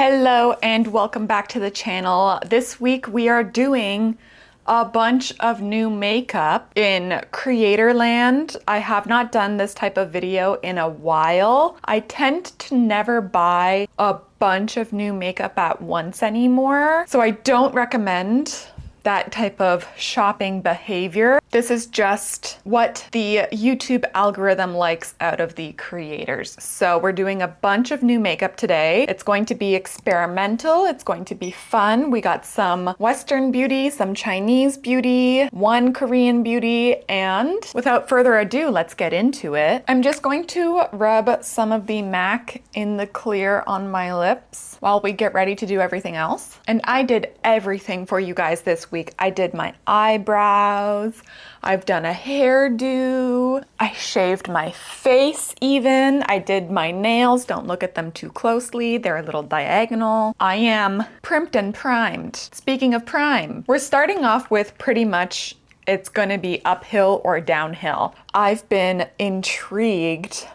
Hello and welcome back to the channel. This week we are doing a bunch of new makeup in creator land. I have not done this type of video in a while. I tend to never buy a bunch of new makeup at once anymore, so I don't recommend that type of shopping behavior. This is just what the YouTube algorithm likes out of the creators. So we're doing a bunch of new makeup today. It's going to be experimental. It's going to be fun. We got some Western beauty, some Chinese beauty, one Korean beauty, and without further ado, let's get into it. I'm just going to rub some of the MAC in the clear on my lips while we get ready to do everything else. And I did everything for you guys this week. I did my eyebrows, I've done a hairdo, I shaved my face even, I did my nails, don't look at them too closely, they're a little diagonal. I am primed and primed. Speaking of prime, we're starting off with pretty much it's gonna be uphill or downhill. I've been intrigued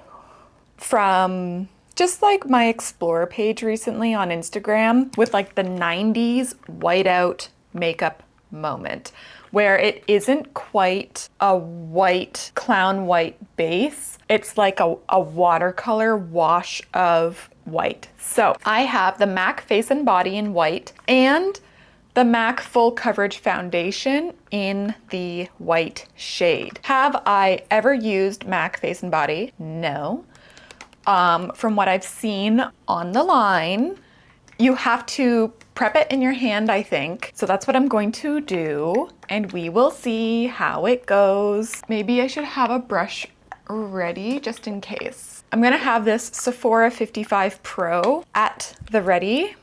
from just like my Explore page recently on Instagram with like the 90s whiteout makeup moment where it isn't quite a white, clown white base. It's like a watercolor wash of white. So I have the MAC Face and Body in white and the MAC Full Coverage Foundation in the white shade. Have I ever used MAC Face and Body? No. From what I've seen on the line, you have to prep it in your hand, I think. So that's what I'm going to do, and we will see how it goes. Maybe I should have a brush ready just in case. I'm gonna have this Sephora 55 Pro at the ready.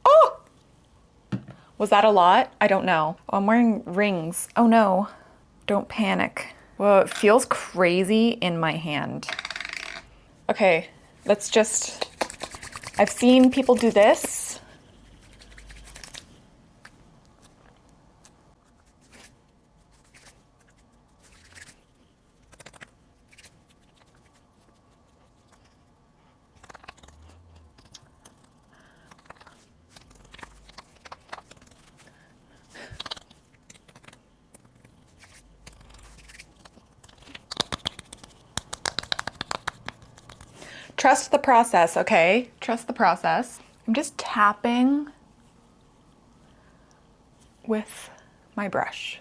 Oh! Was that a lot? I don't know. Oh, I'm wearing rings. Oh no, don't panic. Well, it feels crazy in my hand. Okay, let's just, I've seen people do this. Trust the process, okay? Trust the process. I'm just tapping with my brush.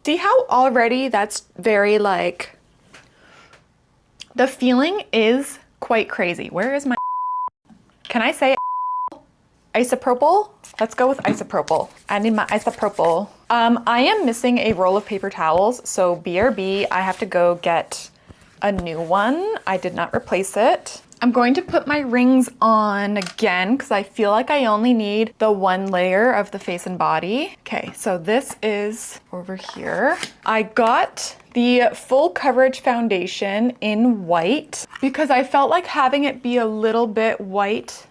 See how already that's very like, the feeling is quite crazy. Where is my, can I say isopropyl? Let's go with isopropyl. I need my isopropyl. I am missing a roll of paper towels, so BRB, I have to go get a new one. I did not replace it. I'm going to put my rings on again because I feel like I only need the one layer of the face and body. Okay, so this is over here. I got the Full Coverage Foundation in white because I felt like having it be a little bit white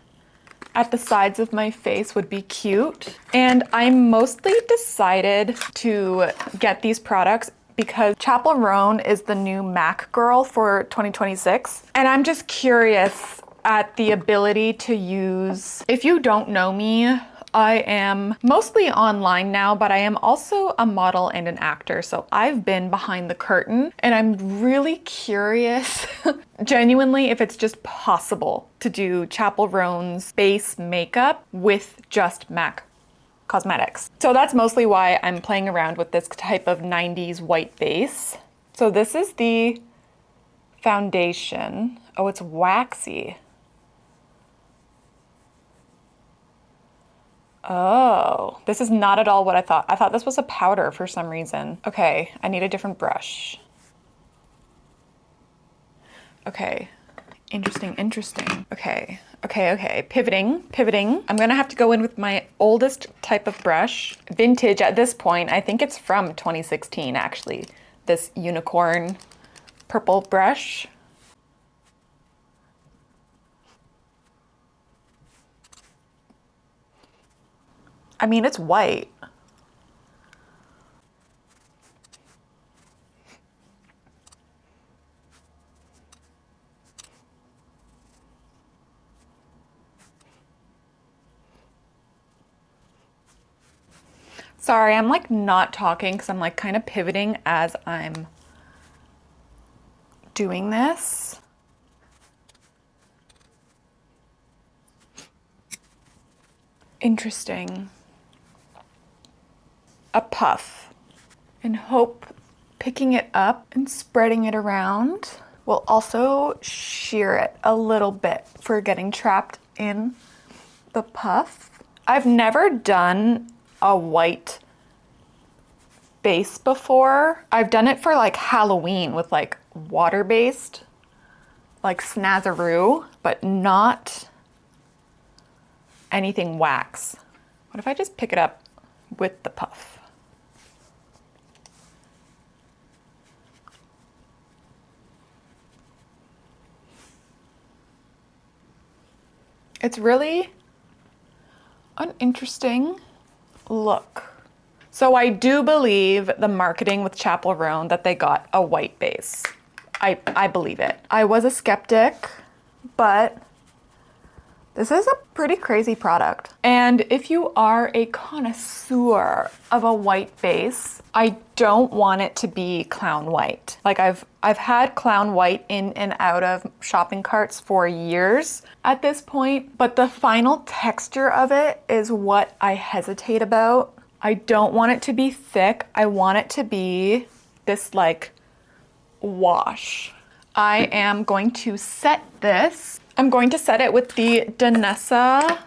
at the sides of my face would be cute. And I mostly decided to get these products because Chappell Roan is the new MAC girl for 2026. And I'm just curious at the ability to use, if you don't know me, I am mostly online now, but I am also a model and an actor. So I've been behind the curtain and I'm really curious, genuinely, if it's just possible to do Chappell Roan's base makeup with just MAC cosmetics. So that's mostly why I'm playing around with this type of 90s white base. So this is the foundation. Oh, it's waxy. Oh, this is not at all what I thought. I thought this was a powder for some reason. Okay, I need a different brush. Okay, interesting. Okay. Pivoting. I'm gonna have to go in with my oldest type of brush. Vintage at this point. I think it's from 2016, actually. This unicorn purple brush. I mean, it's white. Sorry, I'm like not talking because I'm like kind of pivoting as I'm doing this. Interesting. A puff. And hope picking it up and spreading it around will also sheer it a little bit for getting trapped in the puff. I've never done a white base before. I've done it for like Halloween with like water-based, like Snazaroo, but not anything wax. What if I just pick it up with the puff? It's really an interesting look. So I do believe the marketing with Chaperone that they got a white base. I believe it. I was a skeptic, but this is a pretty crazy product. And if you are a connoisseur of a white base, I don't want it to be clown white. Like I've had clown white in and out of shopping carts for years at this point, but the final texture of it is what I hesitate about. I don't want it to be thick. I want it to be this like wash. I am going to set this. I'm going to set it with the Danessa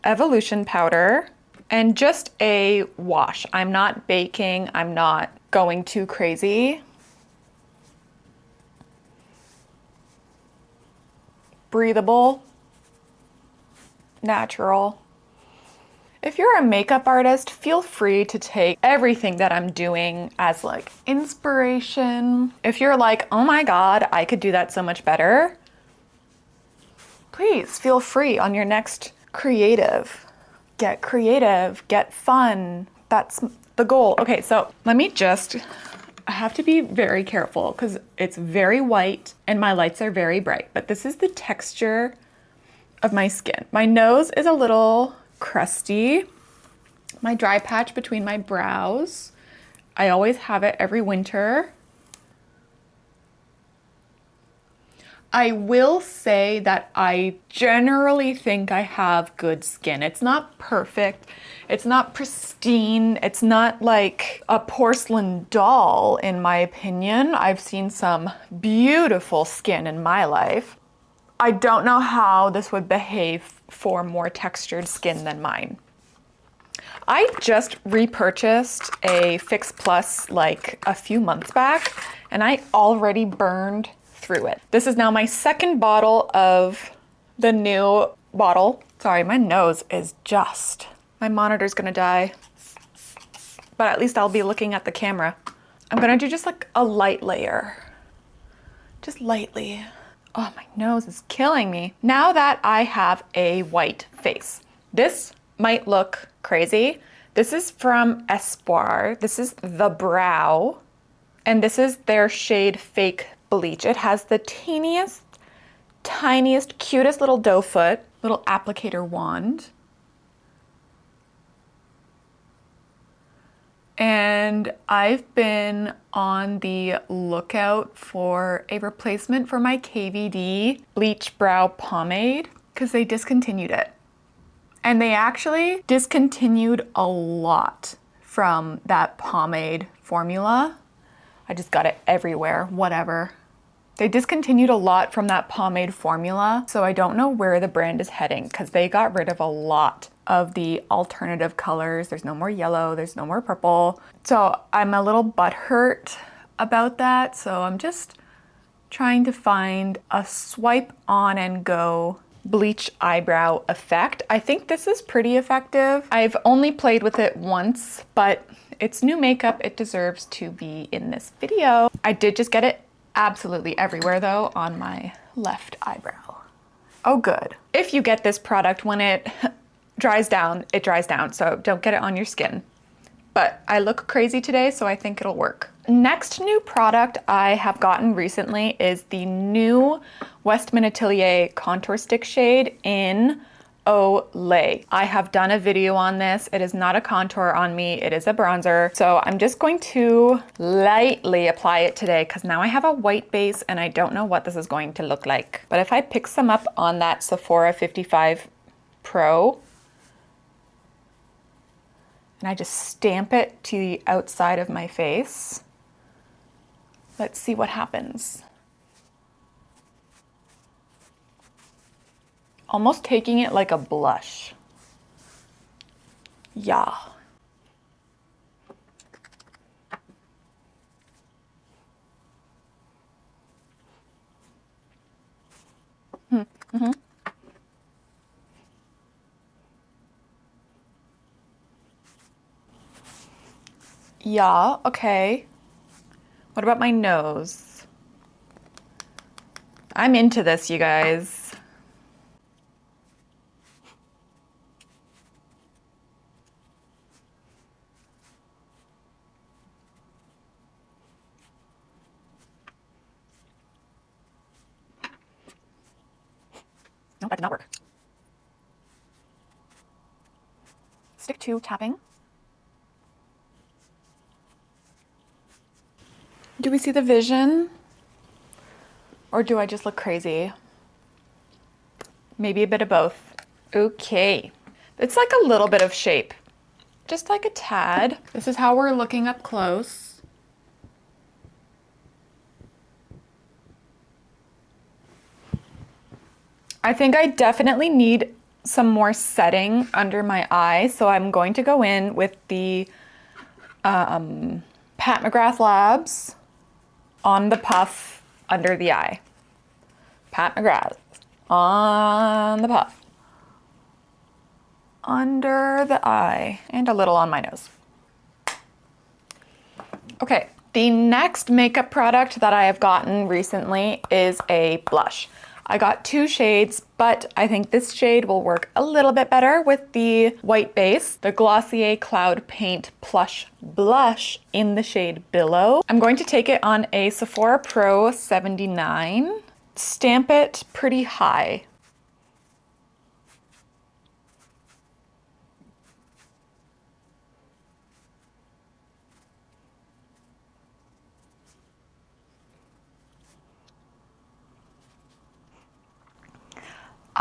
Evolution Powder and just a wash. I'm not baking. I'm not going too crazy. Breathable, natural. If you're a makeup artist, feel free to take everything that I'm doing as like inspiration. If you're like, oh my God, I could do that so much better, please feel free on your next creative. Get creative, get fun. That's the goal. Okay, so let me just, I have to be very careful because it's very white and my lights are very bright, but this is the texture of my skin. My nose is a little crusty. My dry patch between my brows, I always have it every winter. I will say that I generally think I have good skin. It's not perfect. It's not pristine. It's not like a porcelain doll, in my opinion. I've seen some beautiful skin in my life. I don't know how this would behave for more textured skin than mine. I just repurchased a Fix Plus like a few months back, and I already burned through it. This is now my second bottle of the new bottle. Sorry, my nose is just, my monitor's gonna die, but at least I'll be looking at the camera. I'm gonna do just like a light layer, just lightly. Oh, my nose is killing me. Now that I have a white face, this might look crazy. This is from Espoir. This is the brow, and this is their shade Fake Bleach. It has the teeniest, tiniest, cutest little doe foot, little applicator wand. And I've been on the lookout for a replacement for my kbeauty Bleach Brow Pomade because they discontinued it. And they actually discontinued a lot from that pomade formula. I just got it everywhere, whatever. They discontinued a lot from that pomade formula, so I don't know where the brand is heading because they got rid of a lot of the alternative colors. There's no more yellow, there's no more purple. So I'm a little butthurt about that. So I'm just trying to find a swipe on and go bleach eyebrow effect. I think this is pretty effective. I've only played with it once, but it's new makeup. It deserves to be in this video. I did just get it absolutely everywhere though on my left eyebrow. Oh, good. If you get this product when it dries down, it dries down, so don't get it on your skin. But I look crazy today, so I think it'll work. Next new product I have gotten recently is the new Westman Atelier contour stick shade in Olay. I have done a video on this. It is not a contour on me, it is a bronzer. So I'm just going to lightly apply it today because now I have a white base and I don't know what this is going to look like. But if I pick some up on that Sephora 55 Pro, and I just stamp it to the outside of my face. Let's see what happens. Almost taking it like a blush. Yeah. Mm-hmm. Yeah, okay. What about my nose? I'm into this, you guys. No, that did not work. Stick to tapping. Do we see the vision? Or do I just look crazy? Maybe a bit of both. Okay. It's like a little bit of shape. Just like a tad. This is how we're looking up close. I think I definitely need some more setting under my eye, so I'm going to go in with the Pat McGrath Labs on the puff under the eye. Pat McGrath on the puff. Under the eye and a little on my nose. Okay, the next makeup product that I have gotten recently is a blush. I got two shades, but I think this shade will work a little bit better with the white base, the Glossier Cloud Paint Plush Blush in the shade Billow. I'm going to take it on a Sephora Pro 79, stamp it pretty high.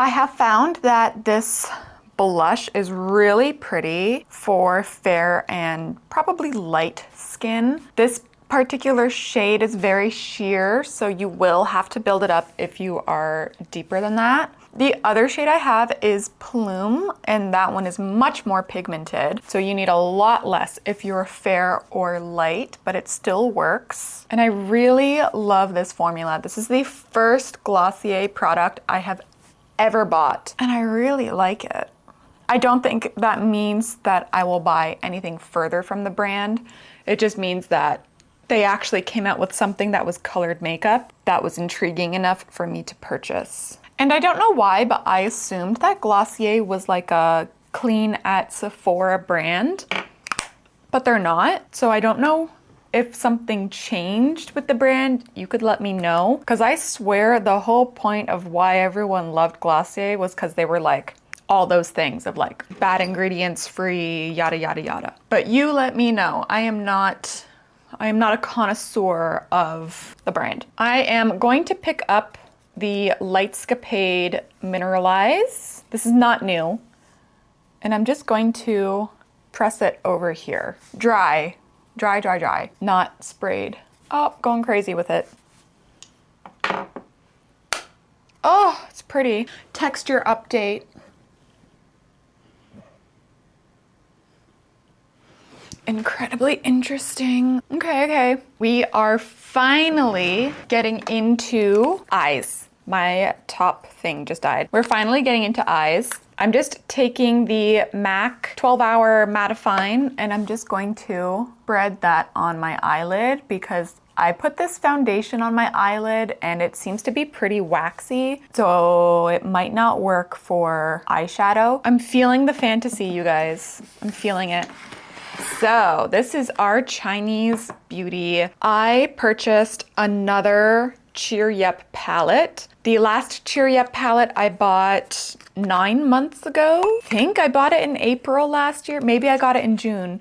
I have found that this blush is really pretty for fair and probably light skin. This particular shade is very sheer, so you will have to build it up if you are deeper than that. The other shade I have is Plume, and that one is much more pigmented, so you need a lot less if you're fair or light, but it still works. And I really love this formula. This is the first Glossier product I have ever bought, and I really like it. I don't think that means that I will buy anything further from the brand. It just means that they actually came out with something that was colored makeup that was intriguing enough for me to purchase. And I don't know why, but I assumed that Glossier was like a clean at Sephora brand, but they're not. So I don't know if something changed with the brand. You could let me know, because I swear the whole point of why everyone loved Glossier was because they were like all those things of like bad ingredients free, yada yada yada. But you let me know. I am not a connoisseur of the brand. I am going to pick up the Lightscapade Mineralize. This is not new, and I'm just going to press it over here. Dry, not sprayed. Oh, going crazy with it. Oh, it's pretty. Texture update. Incredibly interesting. Okay. We are finally getting into eyes. My top thing just died. We're finally getting into eyes. I'm just taking the MAC 12-hour mattifying, and I'm just going to spread that on my eyelid because I put this foundation on my eyelid and it seems to be pretty waxy, so it might not work for eyeshadow. I'm feeling the fantasy, you guys. I'm feeling it. So this is our Chinese beauty. I purchased another Cheeryep palette. The last Cheeryep palette I bought 9 months ago. I think I bought it in April last year. Maybe I got it in June.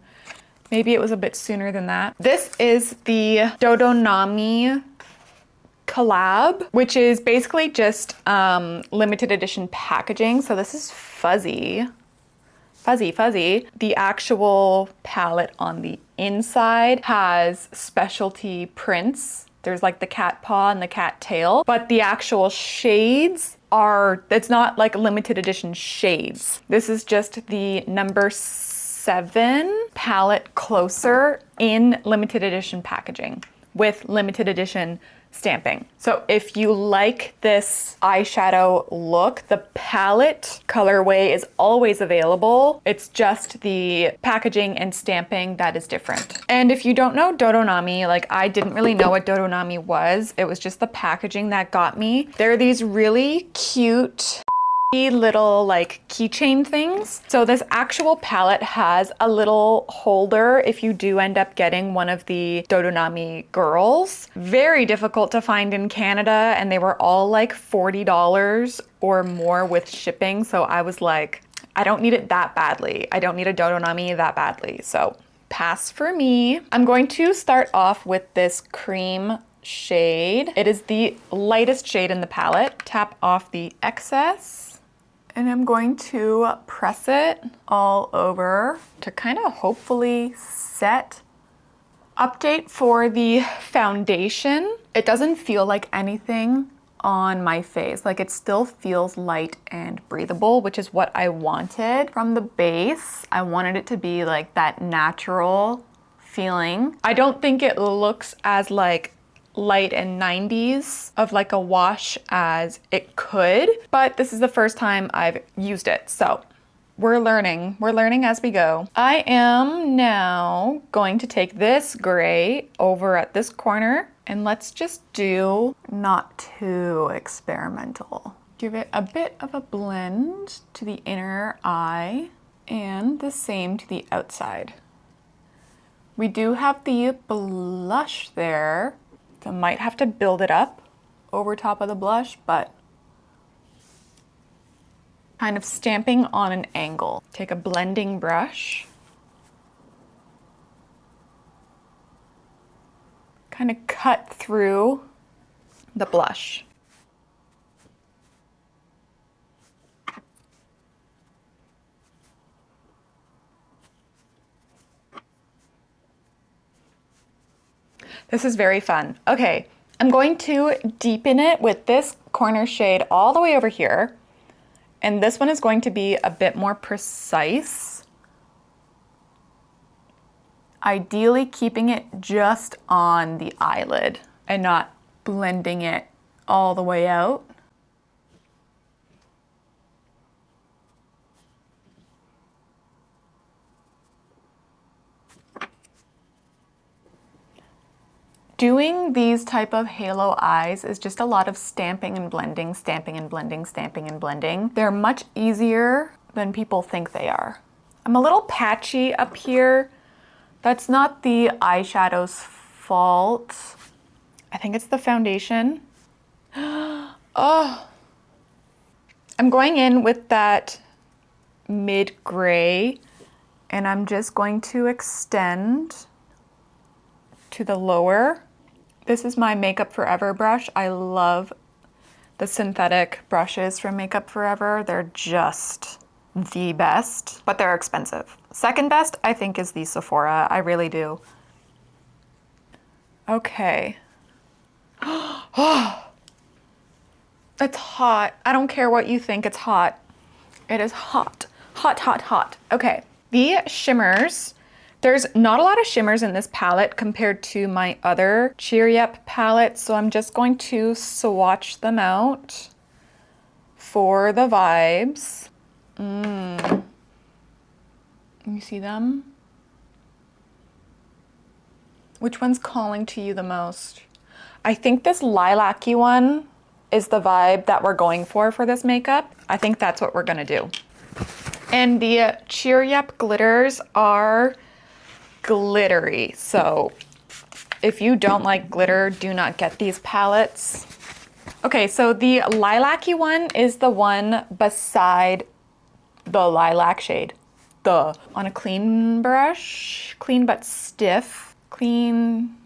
Maybe it was a bit sooner than that. This is the Dodonami collab, which is basically just limited edition packaging. So this is fuzzy. The actual palette on the inside has specialty prints. There's like the cat paw and the cat tail, but the actual shades are, it's not like limited edition shades. This is just the number 7 palette Closer in limited edition packaging with limited edition stamping. So if you like this eyeshadow look, the palette colorway is always available. It's just the packaging and stamping that is different. And if you don't know Dodonami, like I didn't really know what Dodonami was. It was just the packaging that got me. They're these really cute little like keychain things. So this actual palette has a little holder if you do end up getting one of the Dodonami girls. Very difficult to find in Canada, and they were all like $40 or more with shipping. So I was like, I don't need it that badly. I don't need a Dodonami that badly. So pass for me. I'm going to start off with this cream shade. It is the lightest shade in the palette. Tap off the excess. And I'm going to press it all over to kind of hopefully set. Update for the foundation. It doesn't feel like anything on my face. Like it still feels light and breathable, which is what I wanted from the base. I wanted it to be like that natural feeling. I don't think it looks as like light and 90s of like a wash as it could, but this is the first time I've used it, so we're learning as we go. I am now going to take this gray over at this corner, and let's just do not too experimental. Give it a bit of a blend to the inner eye and the same to the outside. We do have the blush there, so I might have to build it up over top of the blush, but kind of stamping on an angle. Take a blending brush, kind of cut through the blush. This is very fun. Okay, I'm going to deepen it with this corner shade all the way over here. And this one is going to be a bit more precise. Ideally keeping it just on the eyelid and not blending it all the way out. Doing these type of halo eyes is just a lot of stamping and blending, stamping and blending, stamping and blending. They're much easier than people think they are. I'm a little patchy up here. That's not the eyeshadow's fault. I think it's the foundation. Oh, I'm going in with that mid gray, and I'm just going to extend to the lower. This is my Makeup Forever brush. I love the synthetic brushes from Makeup Forever. They're just the best, but they're expensive. Second best, I think, is the Sephora. I really do. Okay. Oh, it's hot. I don't care what you think, it's hot. It is hot. Hot, hot, hot. Okay, the shimmers. There's not a lot of shimmers in this palette compared to my other Cheeryep palette, so I'm just going to swatch them out for the vibes. You see them? Which one's calling to you the most? I think this lilac-y one is the vibe that we're going for this makeup. I think that's what we're gonna do. And the Cheeryep glitters are glittery, so If you don't like glitter, do not get these palettes. Okay, so the lilac-y one is the one beside the lilac shade. On a clean brush, clean but stiff, clean,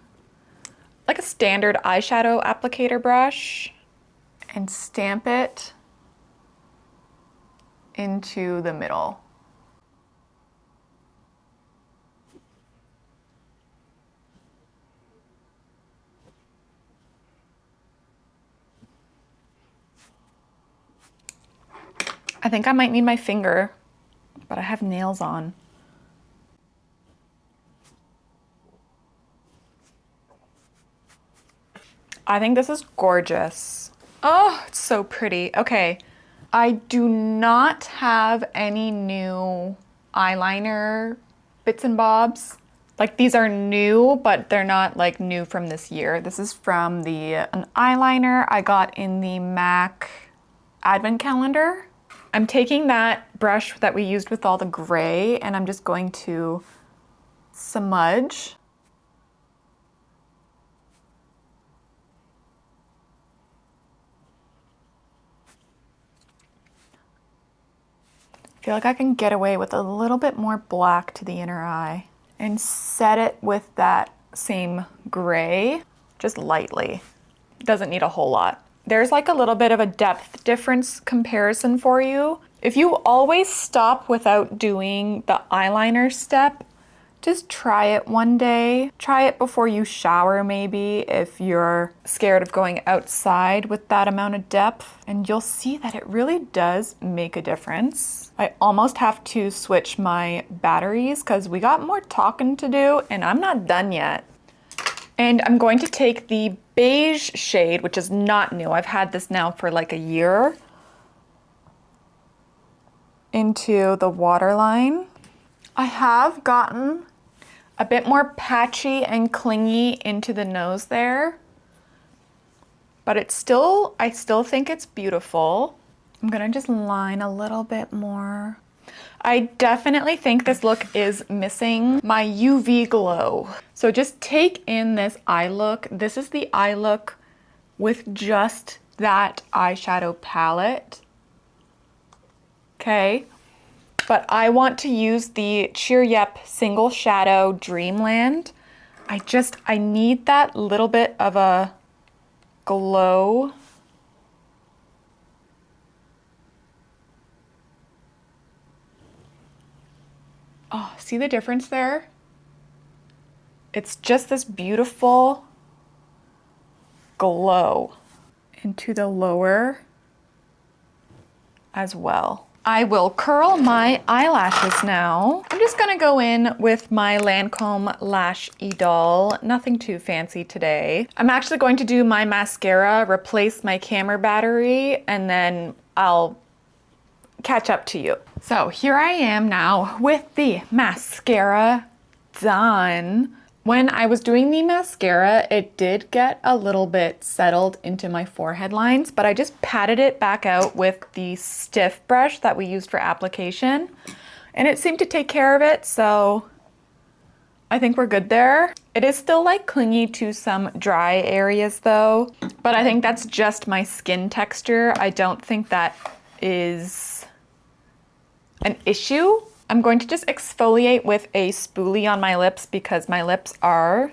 like a standard eyeshadow applicator brush, and stamp it into the middle. I think I might need my finger, but I have nails on. I think this is gorgeous. Oh, it's so pretty. Okay, I do not have any new eyeliner bits and bobs. Like these are new, but they're not like new from this year. This is from an eyeliner I got in the MAC advent calendar. I'm taking that brush that we used with all the gray and I'm just going to smudge. I feel like I can get away with a little bit more black to the inner eye and set it with that same gray, just lightly. Doesn't need a whole lot. There's like a little bit of a depth difference comparison for you. If you always stop without doing the eyeliner step, just try it one day. Try it before you shower maybe if you're scared of going outside with that amount of depth, and you'll see that it really does make a difference. I almost have to switch my batteries because we got more talking to do and I'm not done yet. And I'm going to take the beige shade, which is not new. I've had this now for like a year, into the waterline. I have gotten a bit more patchy and clingy into the nose there, but I still think it's beautiful. I'm gonna just line a little bit more. I definitely think this look is missing my UV glow. So just take in this eye look. This is the eye look with just that eyeshadow palette. Okay, but I want to use the Cheeryep Single Shadow Dreamland. I need that little bit of a glow. Oh, see the difference there? It's just this beautiful glow into the lower as well. I will curl my eyelashes now. I'm just gonna go in with my Lancome Lash Idol. Nothing too fancy today. I'm actually going to do my mascara, replace my camera battery, and then I'll catch up to you. So here I am now with the mascara done. When I was doing the mascara, it did get a little bit settled into my forehead lines, but I just patted it back out with the stiff brush that we used for application, and it seemed to take care of it, so I think we're good there. It is still like clingy to some dry areas though, but I think that's just my skin texture. I don't think that is an issue. I'm going to just exfoliate with a spoolie on my lips because my lips are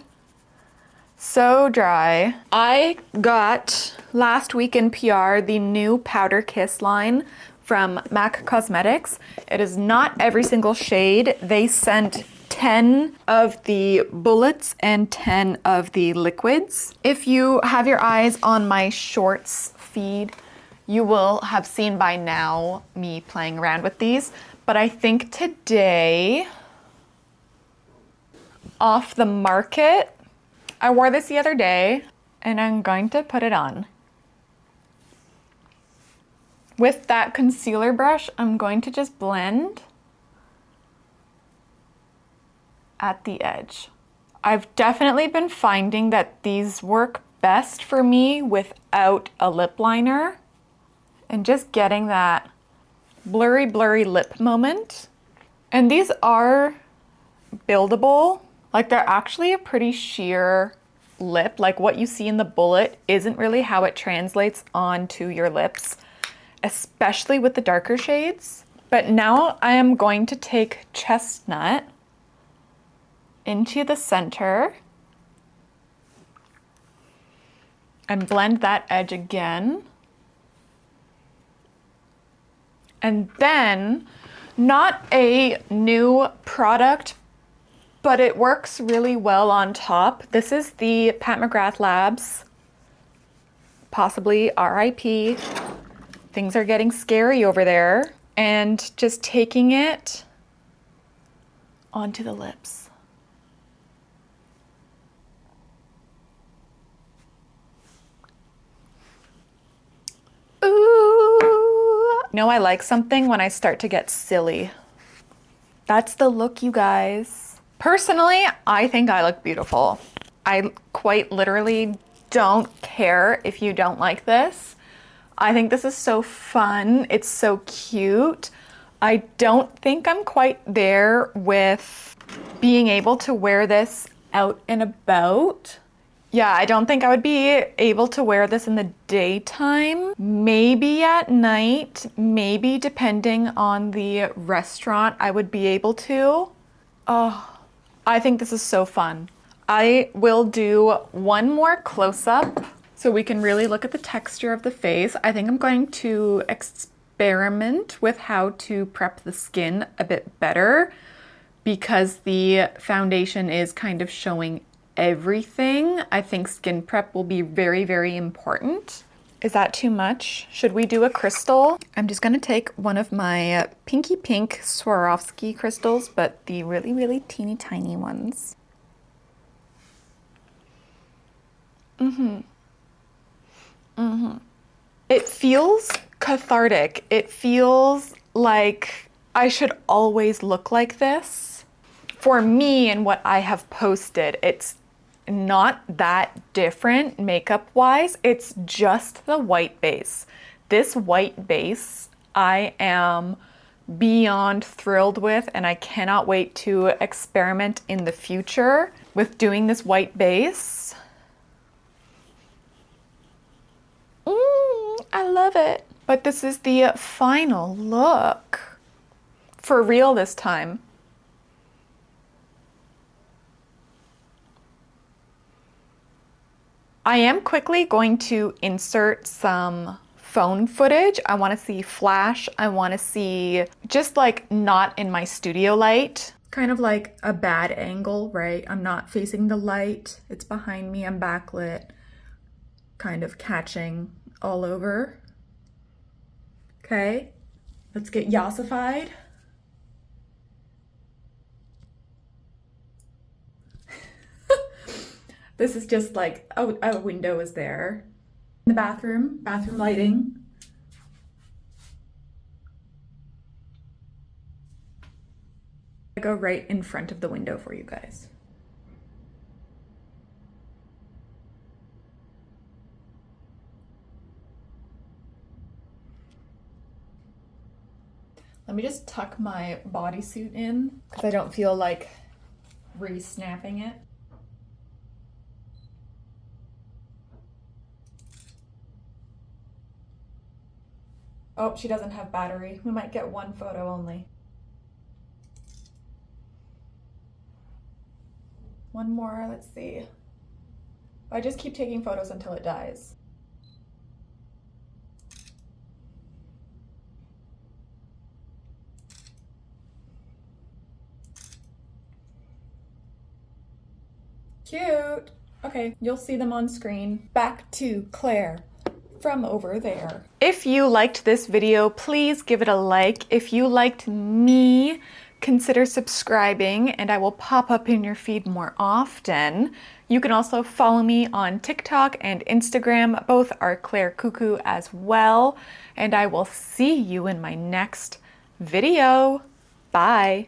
so dry. I got last week in PR the new Powder Kiss line from MAC Cosmetics. It is not every single shade. They sent 10 of the bullets and 10 of the liquids. If you have your eyes on my shorts feed, you will have seen by now me playing around with these. But I think today, off the market, I wore this the other day and I'm going to put it on. With that concealer brush, I'm going to just blend at the edge. I've definitely been finding that these work best for me without a lip liner and just getting that blurry lip moment. And these are buildable. Like they're actually a pretty sheer lip. Like what you see in the bullet isn't really how it translates onto your lips, especially with the darker shades. But now I am going to take Chestnut into the center and blend that edge again. And then, not a new product, but it works really well on top. This is the Pat McGrath Labs, possibly RIP. Things are getting scary over there. And just taking it onto the lips. Ooh. You know, I like something when I start to get silly. That's the look, you guys. Personally, I think I look beautiful. I quite literally don't care if you don't like this. I think this is so fun. It's so cute. I don't think I'm quite there with being able to wear this out and about. Yeah, I don't think I would be able to wear this in the daytime. Maybe at night, maybe depending on the restaurant, I would be able to. Oh, I think this is so fun. I will do one more close-up so we can really look at the texture of the face. I think I'm going to experiment with how to prep the skin a bit better because the foundation is kind of showing everything. I think skin prep will be very, very important. Is that too much? Should we do a crystal? I'm just gonna take one of my pinky pink Swarovski crystals, but the really, really teeny tiny ones. It feels cathartic. It feels like I should always look like this. For me and what I have posted, it's not that different makeup-wise. It's just the white base. This white base I am beyond thrilled with, and I cannot wait to experiment in the future with doing this white base. I love it. But this is the final look. For real this time. I am quickly going to insert some phone footage. I want to see flash. I want to see just like not in my studio light. Kind of like a bad angle, right? I'm not facing the light. It's behind me. I'm backlit. Kind of catching all over. Okay, let's get yassified. This is just like, oh, a window is there. In the bathroom lighting. I go right in front of the window for you guys. Let me just tuck my bodysuit in because I don't feel like re-snapping it. Oh, she doesn't have battery. We might get one photo only. One more, let's see. I just keep taking photos until it dies. Cute. Okay, you'll see them on screen. Back to Claire from over there. If you liked this video, please give it a like. If you liked me, consider subscribing and I will pop up in your feed more often. You can also follow me on TikTok and Instagram. Both are Claire Cuckoo as well. And I will see you in my next video. Bye.